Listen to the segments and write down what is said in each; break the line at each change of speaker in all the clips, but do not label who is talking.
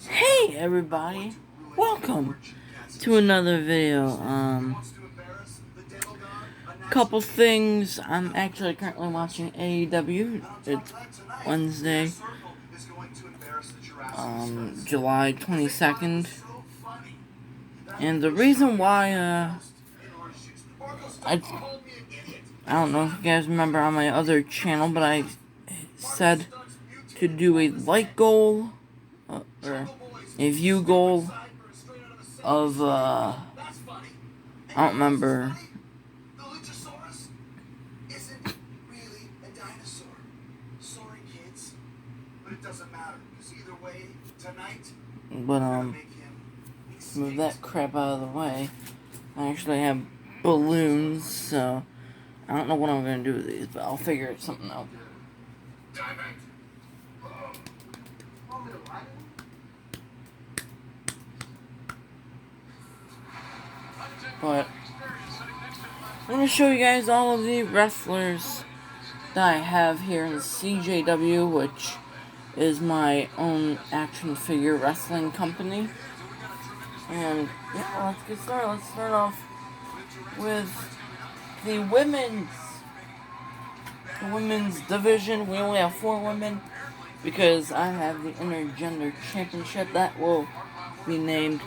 Hey everybody, welcome to another video. Couple things. I'm actually currently watching AEW. It's Wednesday, July 22nd. And the reason why, I don't know if you guys remember on my other channel, but I said to do a like goal, or a view goal of, I don't remember. But, move that crap out of the way. I actually have balloons, so I don't know what I'm gonna do with these, but I'll figure something out. But I'm gonna show you guys all of the wrestlers that I have here in CJW, which is my own action figure wrestling company. And yeah, let's get started. Let's start off with the women's division. We only have 4 women because I have the intergender championship that will be named.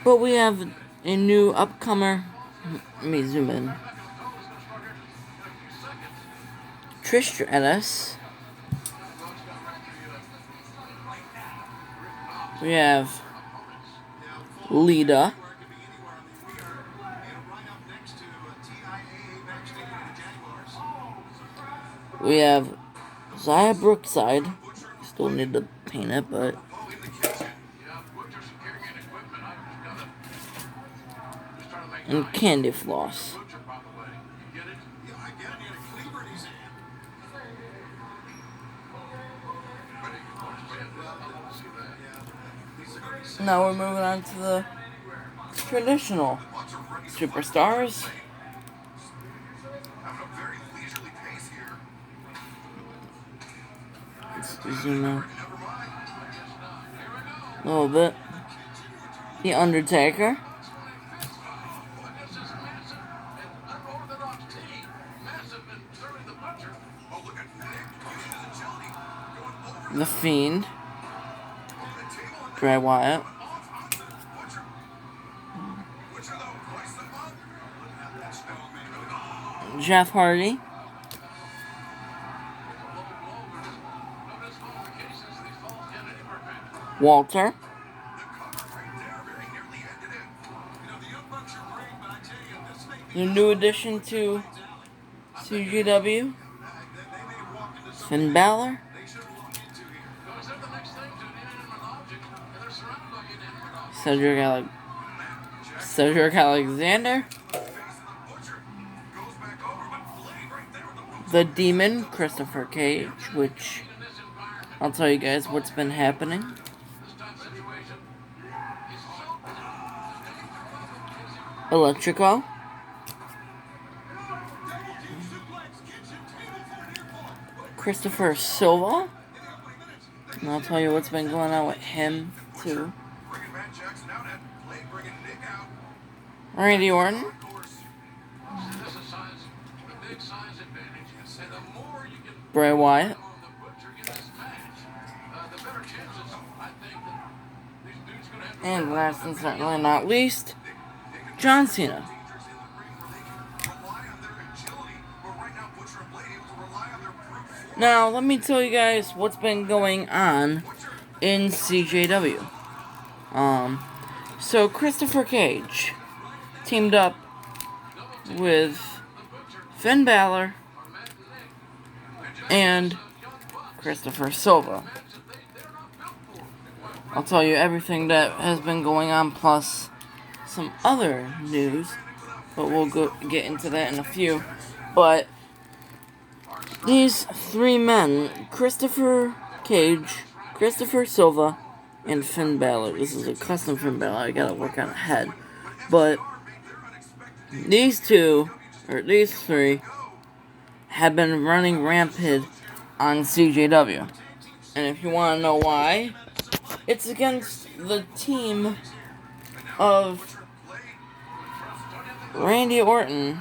But we have a new upcomer. Let me zoom in. Trish Stratus. We have Lita. We have Zaya Brookside. Still need to paint it, but and Candy Floss. Now we're moving on to the traditional superstars. Let's zoom in a little bit. The Undertaker. The Fiend. Bray Wyatt. Jeff Hardy. Walter. The new addition to CJW. Finn Balor. Cedric Alexander. The Demon, Christopher Cage, which I'll tell you guys what's been happening. Electrico. Christopher Silva. And I'll tell you what's been going on with him, too. Randy Orton. Bray Wyatt. And last and certainly not least, John Cena. Now, let me tell you guys what's been going on in CJW. So Christopher Cage teamed up with Finn Balor and Christopher Silva. I'll tell you everything that has been going on, plus some other news, but we'll get into that in a few. But these 3 men, Christopher Cage, Christopher Silva, and Finn Balor. This is a custom Finn Balor. I gotta work on a head. But these 3 have been running rampant on CJW. And if you want to know why, it's against the team of Randy Orton.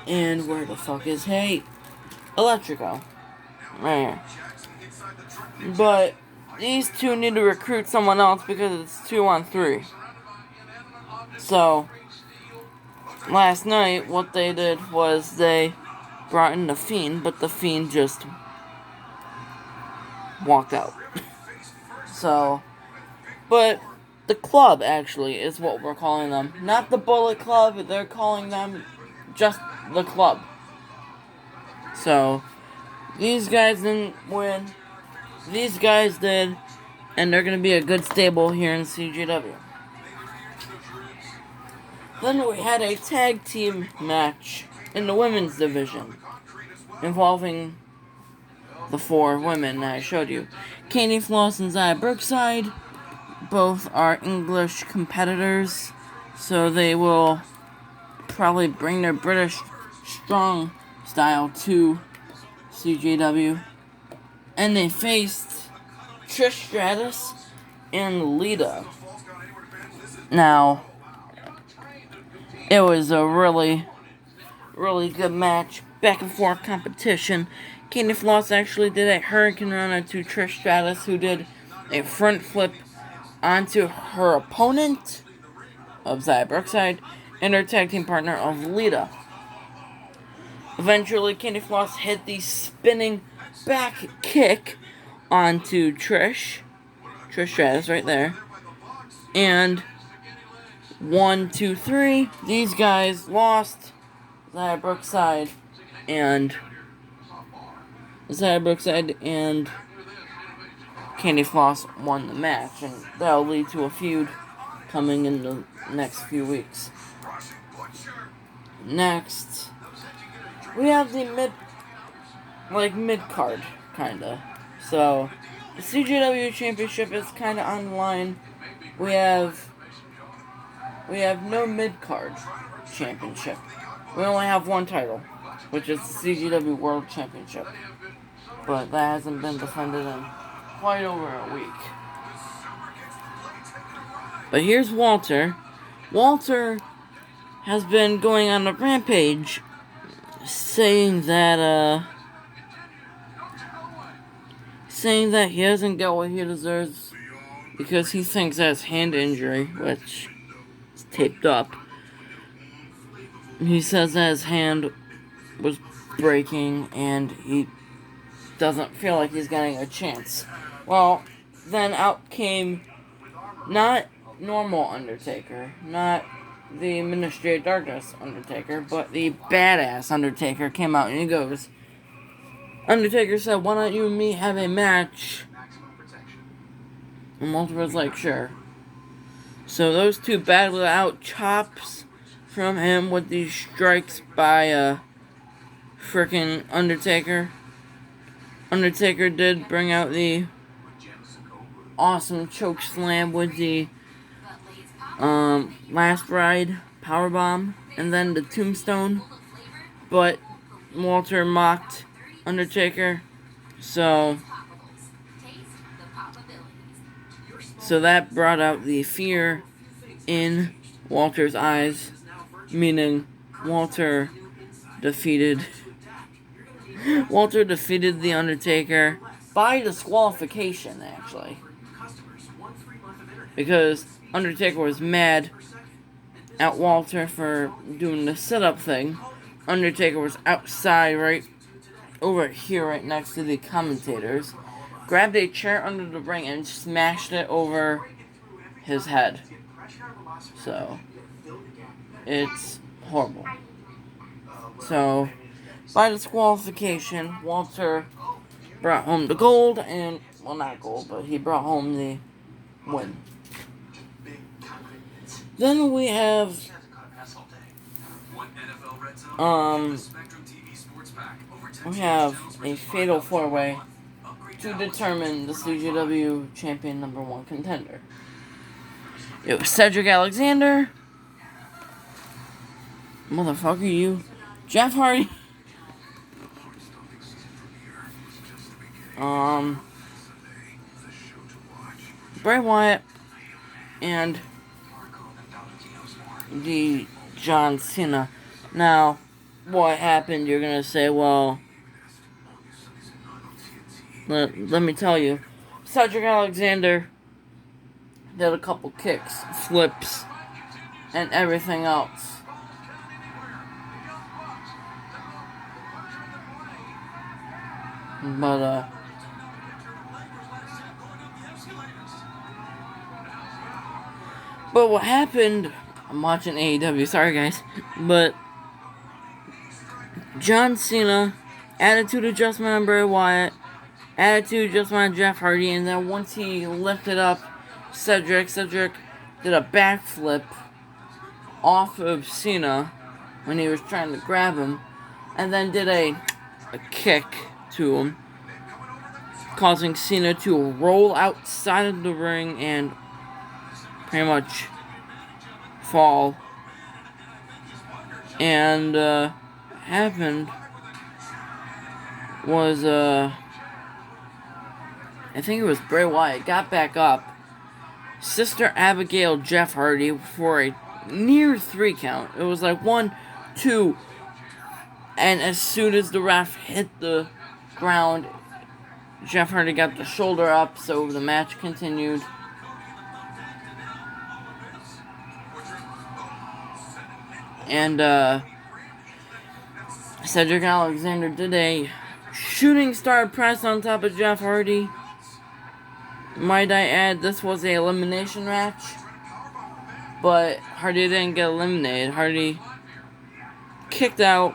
And where the fuck is Electrico? Right here. But these two need to recruit someone else because it's 2-on-3. So, last night, what they did was they brought in the Fiend, but the Fiend just walked out. So, but the club, actually, is what we're calling them. Not the Bullet Club, they're calling them just the club. So, these guys didn't win. These guys did, and they're going to be a good stable here in CJW. Then we had a tag team match in the women's division involving the 4 women that I showed you. Candy Floss and Zaya Brookside both are English competitors, so they will probably bring their British strong style to CJW. And they faced Trish Stratus and Lita. Now, it was a really good match, back and forth competition. Candy Floss actually did a Hurricane Rana to Trish Stratus, who did a front flip onto her opponent of Zaya Brookside and her tag team partner of Lita. Eventually, Candy Floss hit the spinning back kick onto Trish Stratus right there. And 1, 2, 3, these guys lost. Zaya Brookside and Candy Floss won the match, and that'll lead to a feud coming in the next few weeks. Next, we have the mid-card, kinda. So, the CJW Championship is kinda on the line. We have no mid-card championship. We only have one title, which is the CJW World Championship. But that hasn't been defended in quite over a week. But here's Walter. Walter has been going on a rampage saying that he doesn't get what he deserves because he thinks that his hand injury, which is taped up, he says that his hand was breaking and he doesn't feel like he's getting a chance. Well, then out came not normal Undertaker, not the Ministry of Darkness Undertaker, but the badass Undertaker came out and he goes, Undertaker said, "Why don't you and me have a match?" And Walter was like, "Sure." So those two battled out, chops from him with these strikes by frickin' Undertaker. Undertaker did bring out the awesome choke slam with the Last Ride powerbomb and then the tombstone, but Walter mocked Undertaker, so that brought out the fear in Walter's eyes, meaning Walter defeated the Undertaker by disqualification, actually, because Undertaker was mad at Walter for doing the sit-up thing. Undertaker was outside right over here, right next to the commentators, grabbed a chair under the ring and smashed it over his head. So, it's horrible. So, by disqualification, Walter brought home the gold, and, well, not gold, but he brought home the win. Then we have, a fatal 4-way to determine the CJW champion #1 contender. It was Cedric Alexander, motherfucker, you, Jeff Hardy, Bray Wyatt and the John Cena. Now, what happened? You're gonna say, well, let me tell you. Cedric Alexander did a couple kicks, flips, and everything else. But what happened, I'm watching AEW, sorry guys, but John Cena, attitude adjustment on Bray Wyatt, attitude adjustment on Jeff Hardy, and then once he lifted up Cedric did a backflip off of Cena when he was trying to grab him, and then did a kick to him, causing Cena to roll outside of the ring and pretty much fall. And happened was I think it was Bray Wyatt got back up, Sister Abigail Jeff Hardy for a near 3 count. It was like 1, 2, and as soon as the ref hit the ground, Jeff Hardy got the shoulder up, so the match continued. And Cedric Alexander did a shooting star press on top of Jeff Hardy. Might I add, this was an elimination match, but Hardy didn't get eliminated. Hardy kicked out.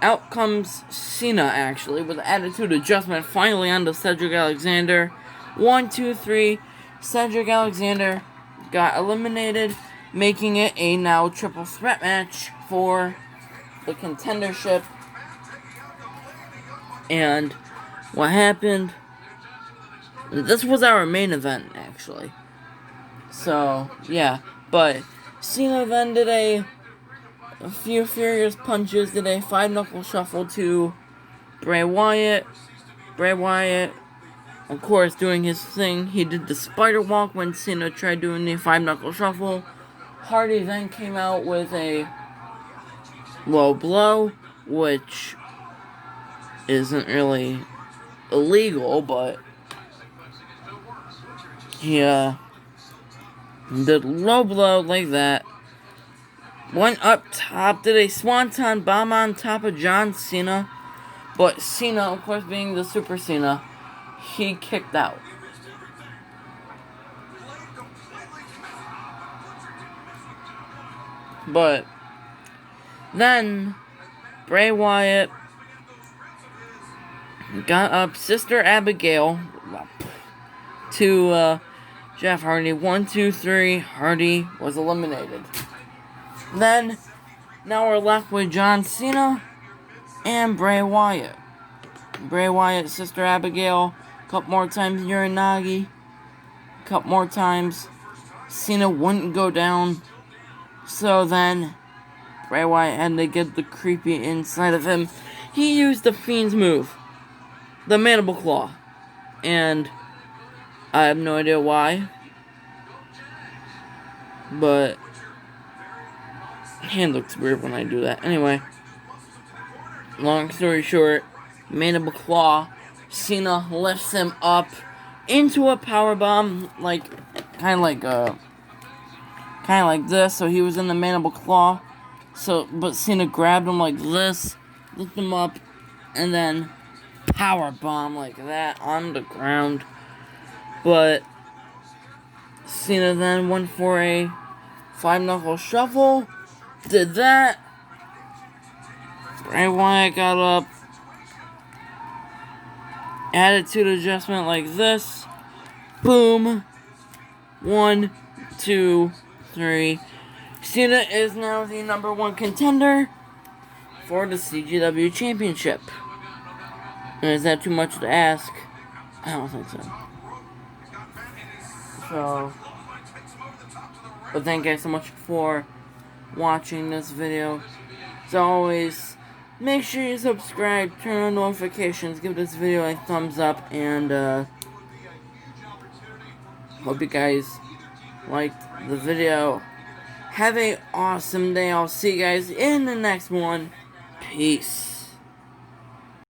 Out comes Cena, actually, with attitude adjustment finally onto Cedric Alexander. 1, 2, 3. Cedric Alexander got eliminated, making it a now triple threat match for the contendership. And what happened, this was our main event, actually. So, yeah. But Cena then did a few furious punches, did a 5-knuckle shuffle to Bray Wyatt. Bray Wyatt, of course, doing his thing. He did the spider walk when Cena tried doing the 5-knuckle shuffle. Hardy then came out with a low blow, which isn't really illegal, but he did low blow like that. Went up top, did a swanton bomb on top of John Cena, but Cena, of course, being the Super Cena, he kicked out. But then Bray Wyatt got up Sister Abigail to Jeff Hardy. 1, 2, 3. Hardy was eliminated. Then, now we're left with John Cena and Bray Wyatt. Bray Wyatt, Sister Abigail, a couple more times Uranagi, a couple more times. Cena wouldn't go down, so then Bray Wyatt had to get the creepy inside of him. He used the Fiend's move, the Mandible Claw, and I have no idea why, but hand looks weird when I do that. Anyway, long story short, Mandible Claw, Cena lifts him up into a powerbomb, kind of like this. So he was in the Mandible Claw. But Cena grabbed him like this, lifted him up, and then powerbomb like that on the ground. But Cena then went for a 5-knuckle shuffle. Did that. Bray Wyatt got up. Attitude adjustment like this. Boom. 1, 2, 3. Cena is now the #1 contender for the CJW Championship. And is that too much to ask? I don't think so. But thank you guys so much for watching this video. As always, make sure you subscribe, turn on notifications, give this video a thumbs up, and hope you guys liked the video. Have an awesome day. I'll see you guys in the next one. Peace.